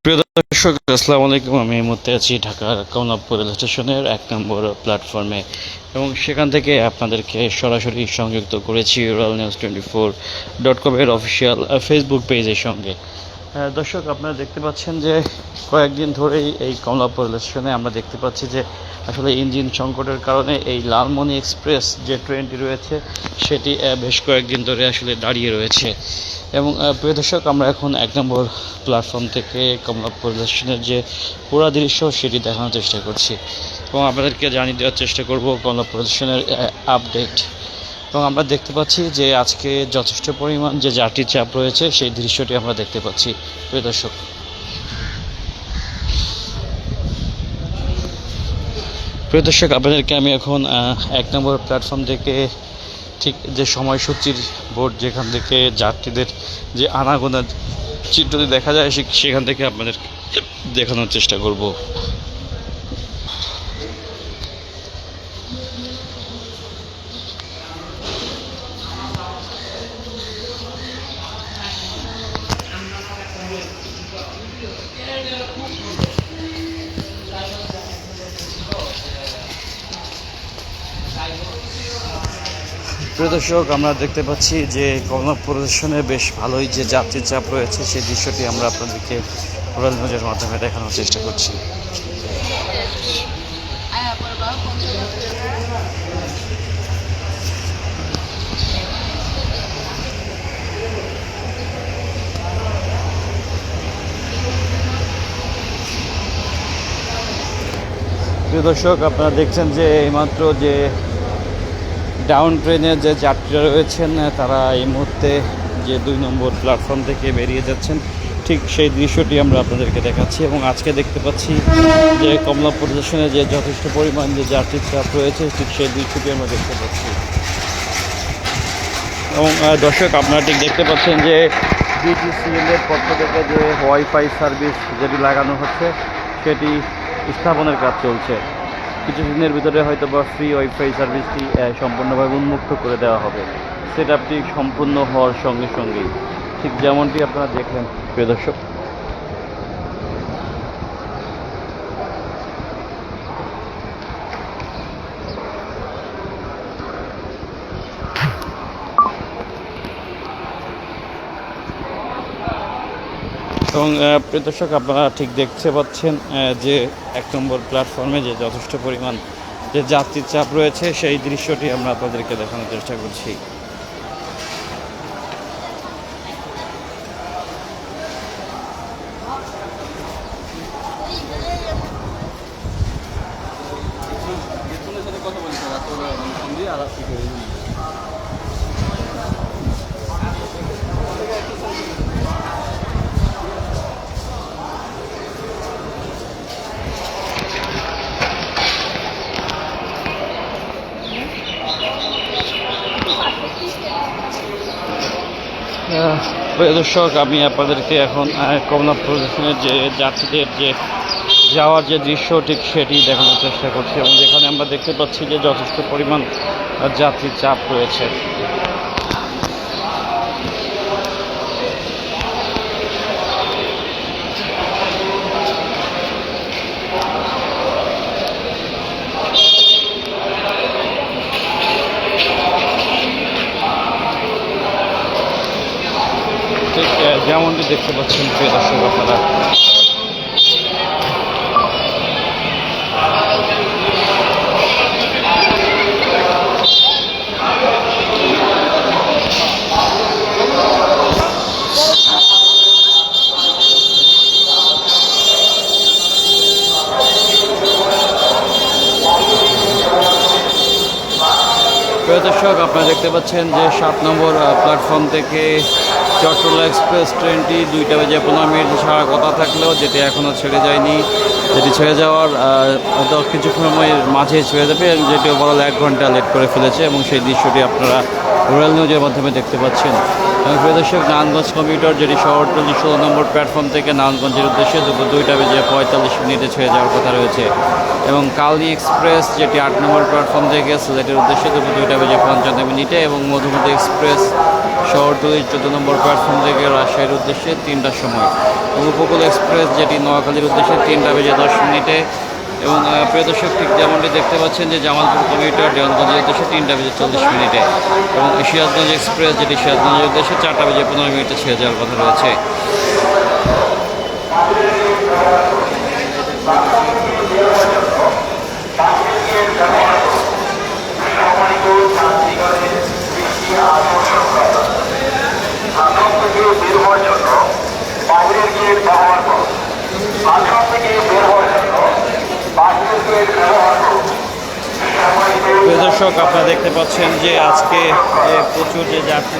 প্রিয় দর্শক, আসসালামু আলাইকুম। আমি এই মুহূর্তে আছি ঢাকার কমলাপুর রেল স্টেশনের 1 নম্বর প্ল্যাটফর্মে এবং সেখান থেকে আপনাদেরকে সরাসরি সংযুক্ত করেছি realnews24.com-এর অফিসিয়াল ফেসবুক পেজের সঙ্গে। দর্শক, আপনারা দেখতে পাচ্ছেন যে কয়েকদিন ধরেই এই কমলাপুর রেল স্টেশনে আমরা দেখতে পাচ্ছি যে আসলে ইঞ্জিন সংকটের কারণে এই লালমনি এক্সপ্রেস যে ট্রেনটি রয়েছে সেটি বেশ কয়েকদিন ধরে আসলে দাঁড়িয়ে রয়েছে। এবং প্রিয় দর্শক, আমরা এখন 1 নম্বর প্ল্যাটফর্ম থেকে কমলাপুর রেল স্টেশনের যে পুরো দৃশ্য সেটি দেখানোর চেষ্টা করছি এবং আপনাদেরকে জানিয়ে দেওয়ার চেষ্টা করব কমলাপুর রেল স্টেশনের আপডেট। এবং আমরা দেখতে পাচ্ছি যে আজকে যথেষ্ট পরিমাণ যে যাত্রীর চাপ রয়েছে সেই দৃশ্যটি আমরা দেখতে পাচ্ছি। প্রিয় দর্শক, আপনাদেরকে আমি এখন 1 নম্বর প্ল্যাটফর্ম থেকে ঠিক যে সময়সূচির বোর্ড যেখান থেকে যাত্রীদের যে আনাগোনার চিত্রটি দেখা যায় সেখান থেকে আপনাদের দেখানোর চেষ্টা করব। প্রিয় দর্শক, আমরা দেখতে পাচ্ছি যে কমলাপুর স্টেশনে বেশ ভালোই যে যাত্রীর চাপ রয়েছে সেই দৃশ্যটি আমরা আপনাদেরকে রয়্যাল নিউজের মাধ্যমে দেখানোর চেষ্টা করছি। প্রিয় দর্শক, আপনারা দেখছেন যে এইমাত্র যে ডাউন ট্রেনের যে যাত্রীরা রয়েছেন তারা এই মুহূর্তে যে 2 নম্বর প্ল্যাটফর্ম থেকে বেরিয়ে যাচ্ছেন, ঠিক সেই দৃশ্যটি আমরা আপনাদেরকে দেখাচ্ছি। এবং আজকে দেখতে পাচ্ছি যে কমলাপুর স্টেশনে যে যথেষ্ট পরিমাণ যে যাত্রীর চাপ রয়েছে ঠিক সেই দৃশ্যটি আমরা দেখতে পাচ্ছি। এবং দর্শক, আপনারা ঠিক দেখতে পাচ্ছেন যে বিটিসিএলের পক্ষ থেকে যে ওয়াইফাই সার্ভিস যেটি লাগানো হচ্ছে সেটি স্থাপনের কাজ চলছে। কিছুদিনের ভিতরে হয়তো বা ফ্রি ওয়াইফাই সার্ভিসটি সম্পূর্ণভাবে উন্মুক্ত করে দেওয়া হবে। সেটআপটি সম্পূর্ণ হওয়ার সঙ্গে সঙ্গেই ঠিক যেমনটি আপনারা দেখলেন। প্রিয় দর্শক, এবং প্রিয় দর্শক, আপনারা ঠিক দেখতে পাচ্ছেন যে 1 নম্বর প্ল্যাটফর্মে যে যথেষ্ট পরিমাণ যে যাত্রীর চাপ রয়েছে সেই দৃশ্যটি আমরা আপনাদেরকে দেখানোর চেষ্টা করছি। প্রিয় দর্শক, আমি আপনাদেরকে এখন কমলাপুর স্টেশনের যে যাত্রীদের যে যাওয়ার যে দৃশ্য ঠিক সেটি দেখানোর চেষ্টা করছি এবং যেখানে আমরা দেখতে পাচ্ছি যে যথেষ্ট পরিমাণ যাত্রীর চাপ রয়েছে। ঠিক যেমনটি দেখতে পাচ্ছেন প্রিয় দর্শক আপনারা। প্রিয় দর্শক, আপনারা দেখতে পাচ্ছেন যে 7 নম্বর প্ল্যাটফর্ম থেকে চট্টগ্রাম এক্সপ্রেস ট্রেনটি 2:15 ছাড়ার কথা থাকলেও যেটি এখনও ছেড়ে যায়নি। যেটি ছেড়ে যাওয়ার কিছু সময়ের মাঝে ছেড়ে যাবে, যেটি ওভারঅল 1 ঘন্টা লেট করে ফেলেছে এবং সেই দৃশ্যটি আপনারা রয়্যাল নিউজের মাধ্যমে দেখতে পাচ্ছেন। এবং প্রিয় দর্শক, নারায়ণগঞ্জ কমিউটার যেটি শহরতলি 16 নম্বর প্ল্যাটফর্ম থেকে নারায়ণগঞ্জের উদ্দেশ্যে দুপুর 2:45 ছেড়ে যাওয়ার কথা রয়েছে। এবং কালনী এক্সপ্রেস যেটি 8 নম্বর প্ল্যাটফর্ম থেকে সিলেটের উদ্দেশ্যে দুপুর 2:55 এবং মধুমতি এক্সপ্রেস শহরতলির 14 নম্বর প্ল্যাটফর্ম থেকে রাজশাহীর উদ্দেশ্যে 3টার সময়, এবং উপকূল এক্সপ্রেস যেটি নোয়াখালীর উদ্দেশ্যে 3:10 এবং প্রিয় দর্শক ঠিক যেমনটি দেখতে পাচ্ছেন যে জামালপুর কমিউটার দেওয়ানগঞ্জের উদ্দেশ্যে 3:40 এবং সিরাজগঞ্জ এক্সপ্রেস যেটি সিরাজগঞ্জের উদ্দেশ্যে 4:15 ছেড়ে যাওয়ার কথা রয়েছে। দর্শক আপনারা দেখতে পাচ্ছেন যে আজকে যে প্রচুর যে যাত্রী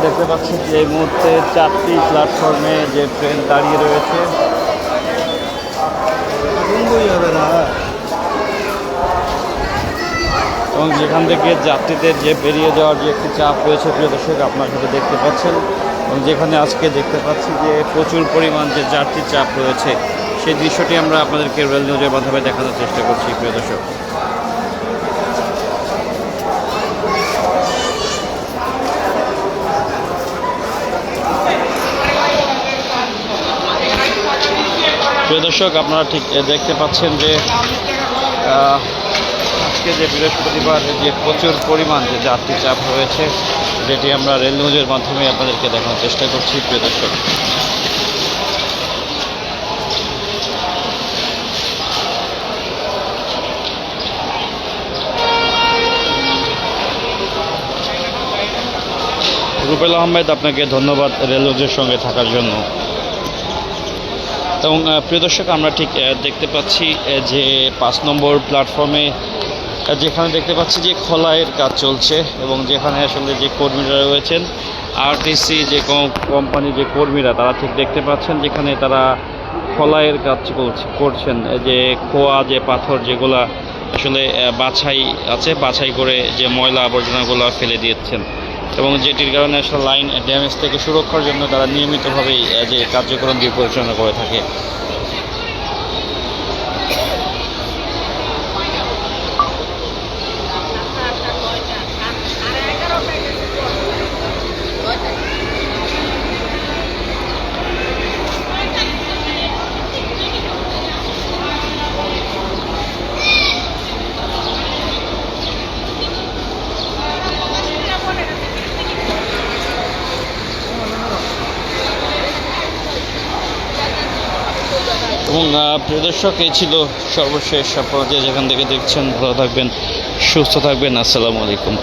দেখতে পাচ্ছি যে এই মুহূর্তে 4টি প্ল্যাটফর্মে যে ট্রেন দাঁড়িয়ে রয়েছে, এবং যেখান থেকে যাত্রীদের যে বেরিয়ে যাওয়ার যে একটি চাপ রয়েছে প্রিয় দর্শক আপনার সাথে দেখতে পাচ্ছেন, এবং যেখানে আজকে দেখতে পাচ্ছি যে প্রচুর পরিমাণ যে যাত্রীর চাপ রয়েছে সেই দৃশ্যটি আমরা আপনাদেরকে রেল নিউজের মাধ্যমে দেখানোর চেষ্টা করছি প্রিয় দর্শক। প্রিয় দর্শক আপনারা ঠিক দেখতে পাচ্ছেন যে আজকে যে বৃহস্পতিবার যে প্রচুর পরিমাণ যে যাত্রী চাপ রয়েছে যেটি আমরা রেল নিউজের মাধ্যমে আপনাদেরকে দেখানোর চেষ্টা করছি প্রিয় দর্শক। রুবেল আহমেদ, আপনাকে ধন্যবাদ রেল নিউজের সঙ্গে থাকার জন্য। এবং প্রিয় দর্শক আমরা ঠিক দেখতে পাচ্ছি যে 5 নম্বর প্ল্যাটফর্মে যেখানে দেখতে পাচ্ছি যে খোলাইয়ের কাজ চলছে, এবং যেখানে আসলে যে কর্মীরা রয়েছেন আরটিসি যে কোম্পানি যে কর্মীরা তারা ঠিক দেখতে পাচ্ছেন যেখানে তারা খোলাইয়ের কাজ করছেন, যে খোয়া যে পাথর যেগুলা আসলে বাছাই করে যে ময়লা আবর্জনাগুলো ফেলে দিয়েছেন, এবং যেটির কারণে আসলে লাইন ড্যামেজ থেকে সুরক্ষার জন্য তারা নিয়মিতভাবেই যে কার্যক্রম দিয়ে পরিচালনা করে থাকে। এবং প্রিয় দর্শক এই ছিল সর্বশেষ আপনারা যেখান থেকে দেখছেন, ভালো থাকবেন, সুস্থ থাকবেন, আসসালামু আলাইকুম।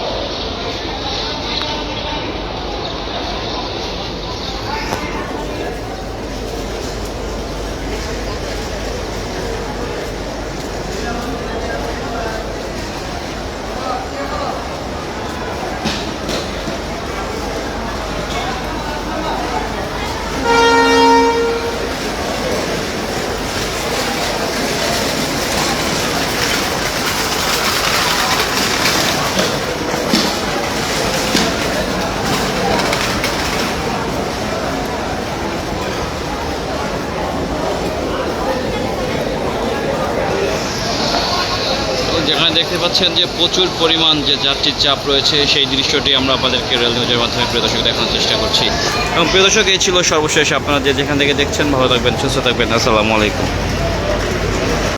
যেখানে দেখতে পাচ্ছেন যে প্রচুর পরিমাণ যে যাত্রীর চাপ রয়েছে সেই দৃশ্যটি আমরা আপনাদেরকে রেল নিউজের মাধ্যমে প্রিয় দর্শক দেখানোর চেষ্টা করছি। এবং প্রিয় দর্শক এই ছিল সর্বশেষ আপনারা যেখান থেকে দেখছেন, ভালো থাকবেন, সুস্থ থাকবেন, আসসালামু আলাইকুম।